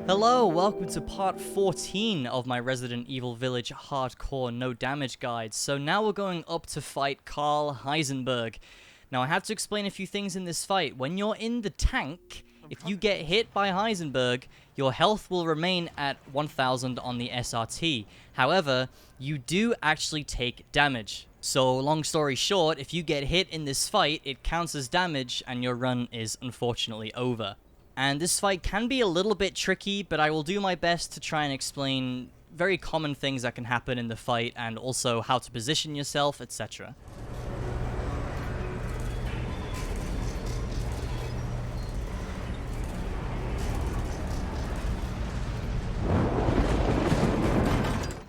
Hello, welcome to part 14 of my Resident Evil Village Hardcore No Damage Guide. So now we're going up to fight Karl Heisenberg. Now I have to explain a few things in this fight. When you're in the tank, if you get hit by Heisenberg, your health will remain at 1000 on the SRT. However, you do actually take damage. So long story short, if you get hit in this fight, it counts as damage and your run is unfortunately over. And this fight can be a little bit tricky, but I will do my best to try and explain very common things that can happen in the fight and also how to position yourself, etc.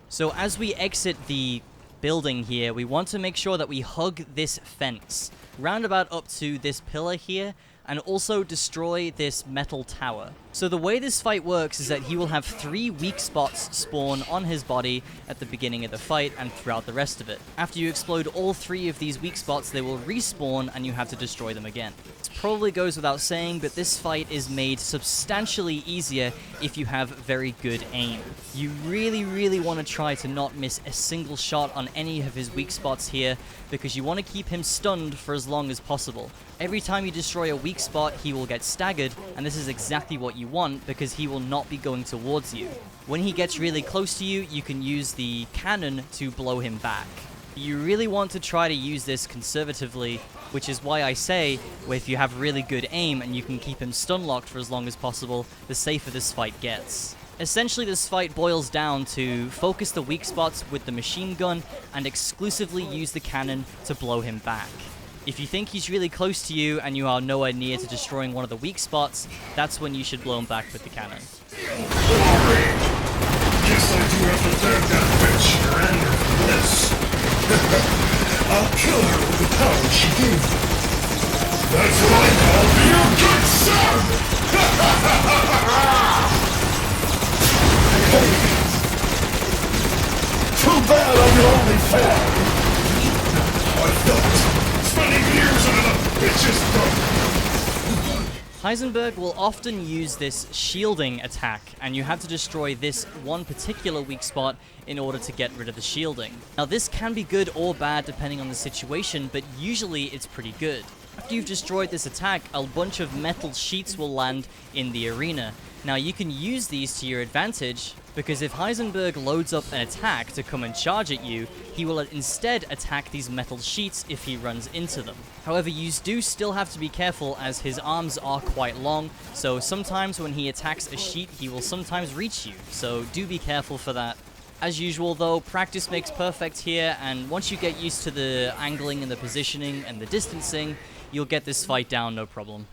So as we exit the building here, we want to make sure that we hug this fence, roundabout up to this pillar here, and also destroy this metal tower. So the way this fight works is that he will have 3 weak spots spawn on his body at the beginning of the fight and throughout the rest of it. After you explode all 3 of these weak spots, they will respawn and you have to destroy them again. It probably goes without saying, but this fight is made substantially easier if you have very good aim. You really want to try to not miss a single shot on any of his weak spots here, because you want to keep him stunned for as long as possible. Every time you destroy a weak spot, he will get staggered, and this is exactly what you want because he will not be going towards you. When he gets really close to you, you can use the cannon to blow him back. You really want to try to use this conservatively, which is why I say, if you have really good aim and you can keep him stun locked for as long as possible, the safer this fight gets. Essentially, this fight boils down to focus the weak spots with the machine gun and exclusively use the cannon to blow him back. If you think he's really close to you and you are nowhere near to destroying one of the weak spots, that's when you should blow him back with the cannon. Guess I do have to thank that bitch and this. I'll kill her with the power she gave me. That's what I call being a good son! Too bad I'm your only fan. I thought spending years on a bitch's throat. Heisenberg will often use this shielding attack, and you have to destroy this one particular weak spot in order to get rid of the shielding. Now this can be good or bad depending on the situation, but usually it's pretty good. After you've destroyed this attack, a bunch of metal sheets will land in the arena. Now you can use these to your advantage, because if Heisenberg loads up an attack to come and charge at you, he will instead attack these metal sheets if he runs into them. However, you do still have to be careful as his arms are quite long, so sometimes when he attacks a sheet, he will sometimes reach you, so do be careful for that. As usual though, practice makes perfect here, and once you get used to the angling and the positioning and the distancing, you'll get this fight down no problem.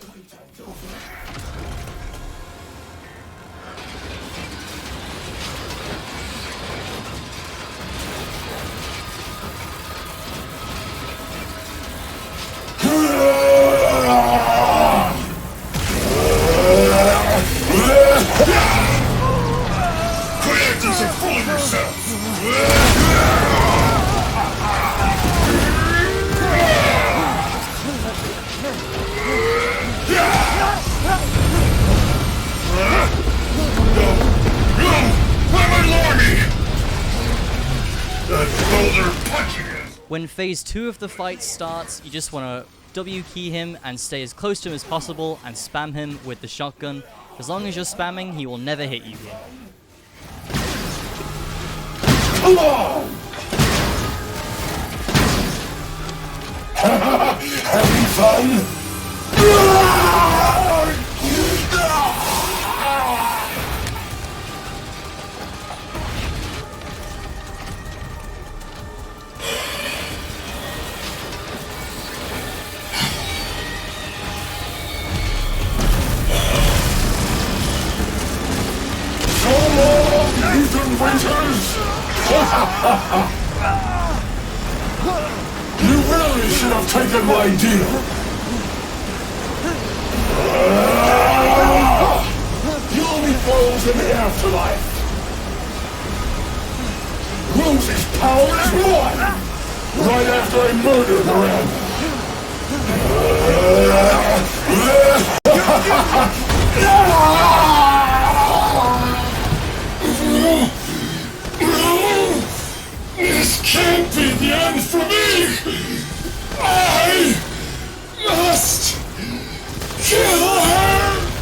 Quit acting so full of yourself! That boulder punching it! When phase 2 of the fight starts, you just want to W key him and stay as close to him as possible and spam him with the shotgun. As long as you're spamming, he will never hit you here. Come on! Having fun? Nathan Winters! You really should have taken my deal! You'll be foes in the afterlife! Rose's power is one! Right after I murder the Ram! Kill her!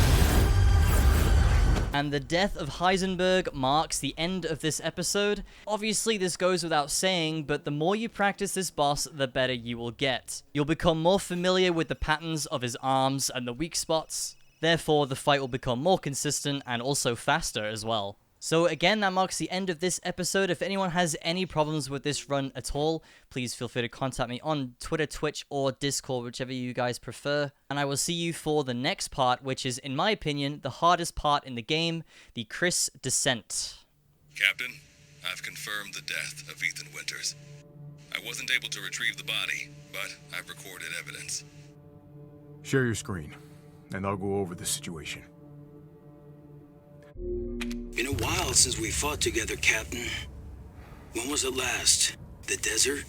And the death of Heisenberg marks the end of this episode. Obviously, this goes without saying, but the more you practice this boss, the better you will get. You'll become more familiar with the patterns of his arms and the weak spots. Therefore, the fight will become more consistent and also faster as well. So again, that marks the end of this episode. If anyone has any problems with this run at all, please feel free to contact me on Twitter, Twitch, or Discord, whichever you guys prefer. And I will see you for the next part, which is, in my opinion, the hardest part in the game, the Chris descent. Captain, I've confirmed the death of Ethan Winters. I wasn't able to retrieve the body, but I've recorded evidence. Share your screen, and I'll go over the situation. Been a while since we fought together, Captain. When was it last? The desert?